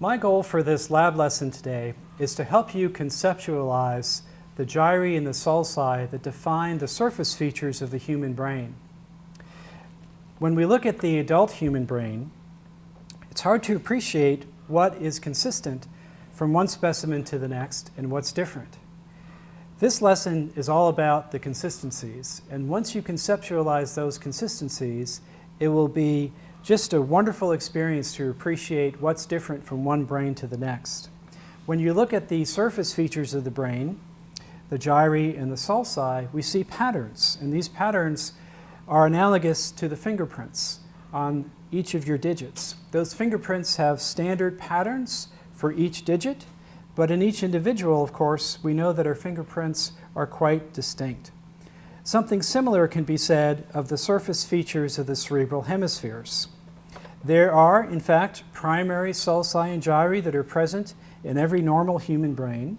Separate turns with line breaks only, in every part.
My goal for this lab lesson today is to help you conceptualize the gyri and the sulci that define the surface features of the human brain. When we look at the adult human brain, it's hard to appreciate what is consistent from one specimen to the next and what's different. This lesson is all about the consistencies, and once you conceptualize those consistencies, it will be just a wonderful experience to appreciate what's different from one brain to the next. When you look at the surface features of the brain, the gyri and the sulci, we see patterns, and these patterns are analogous to the fingerprints on each of your digits. Those fingerprints have standard patterns for each digit, but in each individual, of course, we know that our fingerprints are quite distinct. Something similar can be said of the surface features of the cerebral hemispheres. There are, in fact, primary sulci and gyri that are present in every normal human brain.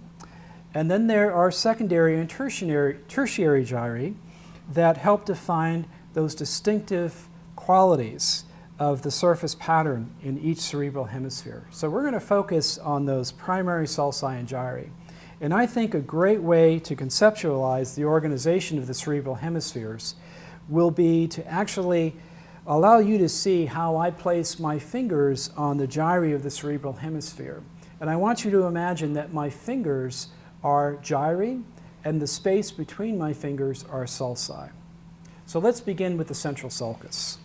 And then there are secondary and tertiary gyri that help define those distinctive qualities of the surface pattern in each cerebral hemisphere. So we're going to focus on those primary sulci and gyri. And I think a great way to conceptualize the organization of the cerebral hemispheres will be to actually allow you to see how I place my fingers on the gyri of the cerebral hemisphere. And I want you to imagine that my fingers are gyri and the space between my fingers are sulci. So let's begin with the central sulcus.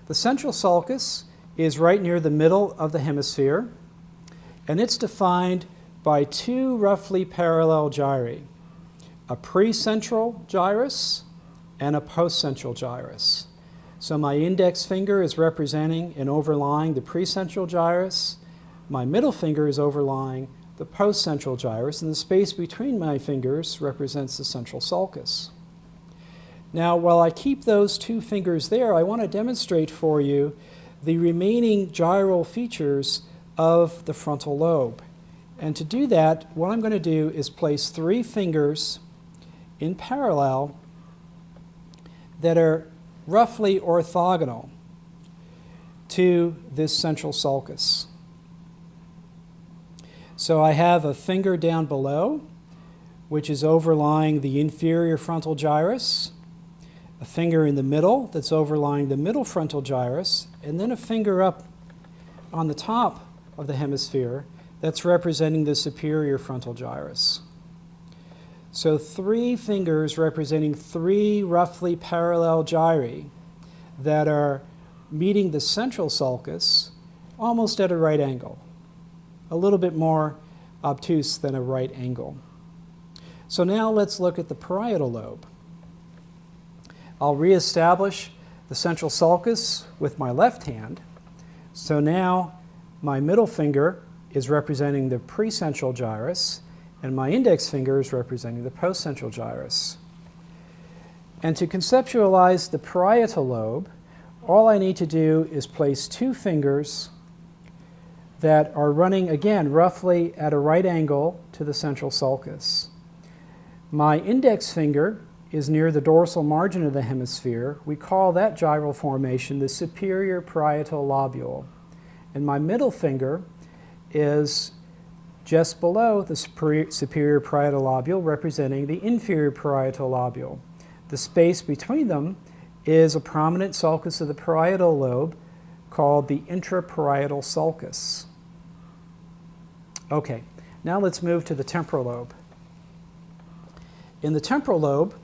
The central sulcus is right near the middle of the hemisphere, and it's defined by two roughly parallel gyri, a precentral gyrus and a postcentral gyrus. So my index finger is representing and overlying the precentral gyrus, my middle finger is overlying the postcentral gyrus, and the space between my fingers represents the central sulcus. Now, while I keep those two fingers there, I want to demonstrate for you the remaining gyral features of the frontal lobe. And to do that, what I'm going to do is place three fingers in parallel that are roughly orthogonal to this central sulcus. So I have a finger down below, which is overlying the inferior frontal gyrus, a finger in the middle that's overlying the middle frontal gyrus, and then a finger up on the top of the hemisphere that's representing the superior frontal gyrus. So three fingers representing three roughly parallel gyri that are meeting the central sulcus almost at a right angle, a little bit more obtuse than a right angle. So now let's look at the parietal lobe. I'll reestablish the central sulcus with my left hand. So now my middle finger is representing the precentral gyrus, and my index finger is representing the postcentral gyrus. And to conceptualize the parietal lobe, all I need to do is place two fingers that are running, again, roughly at a right angle to the central sulcus. My index finger is near the dorsal margin of the hemisphere. We call that gyral formation the superior parietal lobule. And my middle finger is just below the superior parietal lobule, representing the inferior parietal lobule. The space between them is a prominent sulcus of the parietal lobe called the intraparietal sulcus. Okay, now let's move to the temporal lobe. In the temporal lobe,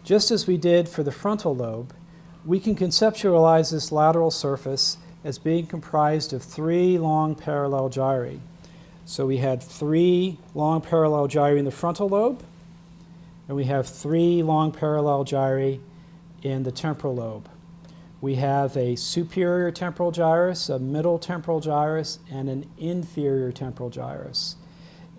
just as we did for the frontal lobe, we can conceptualize this lateral surface as being comprised of three long parallel gyri. So we had three long parallel gyri in the frontal lobe, and we have three long parallel gyri in the temporal lobe. We have a superior temporal gyrus, a middle temporal gyrus, and an inferior temporal gyrus.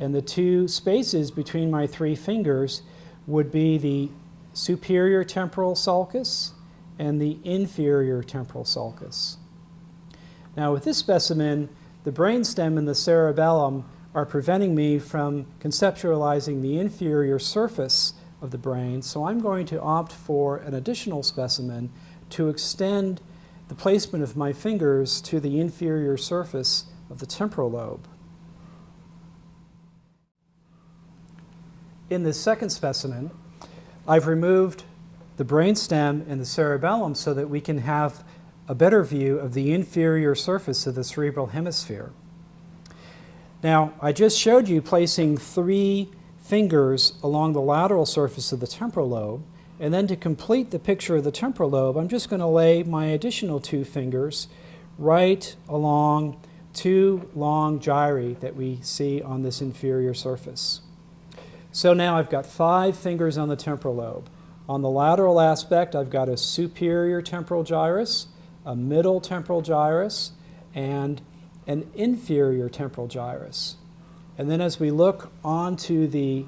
And the two spaces between my three fingers would be the superior temporal sulcus and the inferior temporal sulcus. Now with this specimen, the brainstem and the cerebellum are preventing me from conceptualizing the inferior surface of the brain, so I'm going to opt for an additional specimen to extend the placement of my fingers to the inferior surface of the temporal lobe. In this second specimen, I've removed the brainstem and the cerebellum so that we can have a better view of the inferior surface of the cerebral hemisphere. Now, I just showed you placing 3 fingers along the lateral surface of the temporal lobe, and then to complete the picture of the temporal lobe, I'm just going to lay my additional 2 fingers right along 2 long gyri that we see on this inferior surface. So now I've got 5 fingers on the temporal lobe. On the lateral aspect, I've got a superior temporal gyrus, a middle temporal gyrus, and an inferior temporal gyrus. And then as we look onto the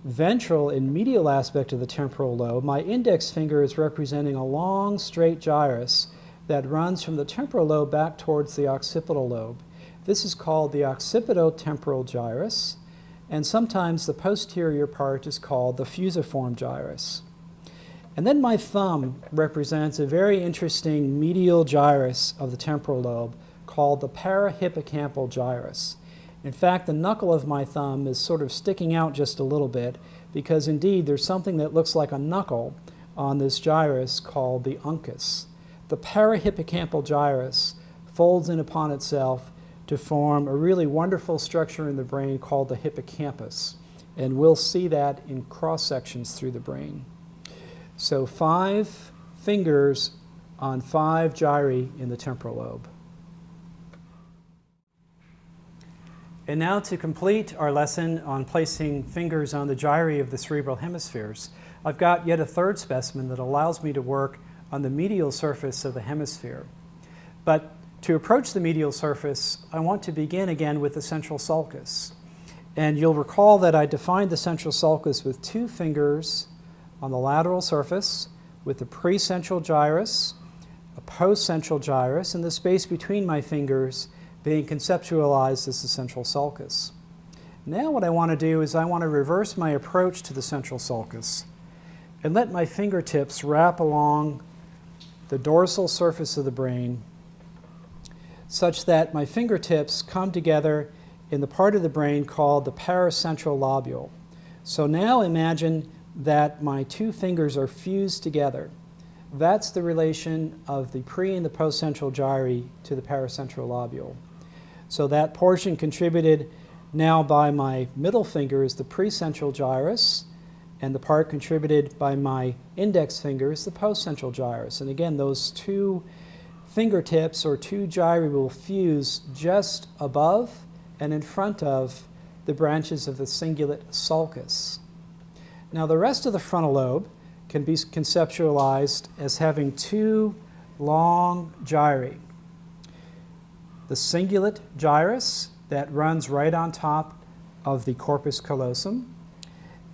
ventral and medial aspect of the temporal lobe, my index finger is representing a long straight gyrus that runs from the temporal lobe back towards the occipital lobe. This is called the occipitotemporal gyrus, and sometimes the posterior part is called the fusiform gyrus. And then my thumb represents a very interesting medial gyrus of the temporal lobe called the parahippocampal gyrus. In fact, the knuckle of my thumb is sort of sticking out just a little bit because indeed there's something that looks like a knuckle on this gyrus called the uncus. The parahippocampal gyrus folds in upon itself to form a really wonderful structure in the brain called the hippocampus. And we'll see that in cross sections through the brain. So 5 fingers on 5 gyri in the temporal lobe. And now to complete our lesson on placing fingers on the gyri of the cerebral hemispheres, I've got yet a third specimen that allows me to work on the medial surface of the hemisphere. But to approach the medial surface, I want to begin again with the central sulcus. And you'll recall that I defined the central sulcus with 2 fingers on the lateral surface with the precentral gyrus, a postcentral gyrus, and the space between my fingers being conceptualized as the central sulcus. Now what I want to do is I want to reverse my approach to the central sulcus and let my fingertips wrap along the dorsal surface of the brain such that my fingertips come together in the part of the brain called the paracentral lobule. So now imagine that my 2 fingers are fused together. That's the relation of the pre and the postcentral gyri to the paracentral lobule. So that portion contributed now by my middle finger is the precentral gyrus, and the part contributed by my index finger is the postcentral gyrus. And again, those 2 fingertips or 2 gyri will fuse just above and in front of the branches of the cingulate sulcus. Now the rest of the frontal lobe can be conceptualized as having 2 long gyri. The cingulate gyrus that runs right on top of the corpus callosum,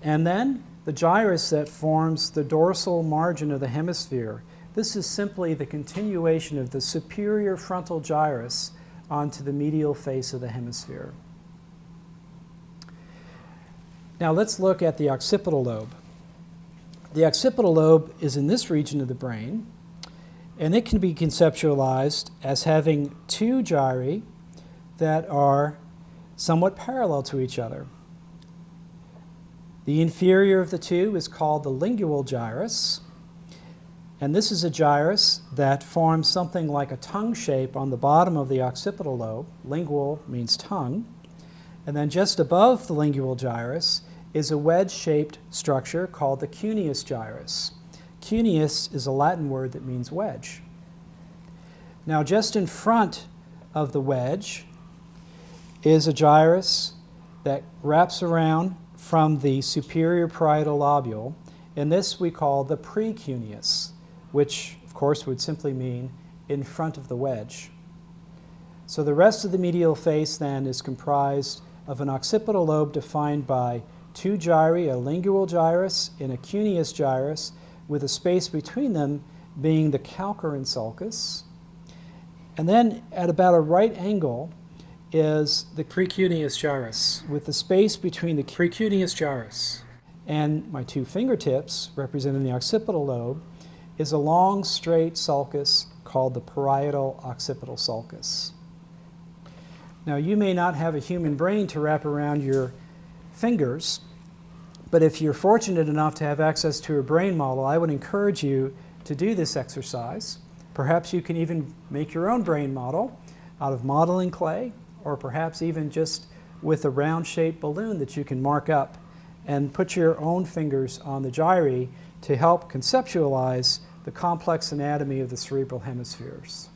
and then the gyrus that forms the dorsal margin of the hemisphere. This is simply the continuation of the superior frontal gyrus onto the medial face of the hemisphere. Now let's look at the occipital lobe. The occipital lobe is in this region of the brain, and it can be conceptualized as having 2 gyri that are somewhat parallel to each other. The inferior of the 2 is called the lingual gyrus, and this is a gyrus that forms something like a tongue shape on the bottom of the occipital lobe. Lingual means tongue. And then just above the lingual gyrus is a wedge-shaped structure called the cuneus gyrus. Cuneus is a Latin word that means wedge. Now just in front of the wedge is a gyrus that wraps around from the superior parietal lobule, and this we call the precuneus, which of course would simply mean in front of the wedge. So the rest of the medial face then is comprised of an occipital lobe defined by 2 gyri, a lingual gyrus and a cuneus gyrus, with a space between them being the calcarine sulcus. And then at about a right angle is the precuneus gyrus, with the space between the precuneus gyrus and my 2 fingertips, representing the occipital lobe, is a long, straight sulcus called the parietal occipital sulcus. Now, you may not have a human brain to wrap around your fingers, but if you're fortunate enough to have access to a brain model, I would encourage you to do this exercise. Perhaps you can even make your own brain model out of modeling clay, or perhaps even just with a round-shaped balloon that you can mark up and put your own fingers on the gyri to help conceptualize the complex anatomy of the cerebral hemispheres.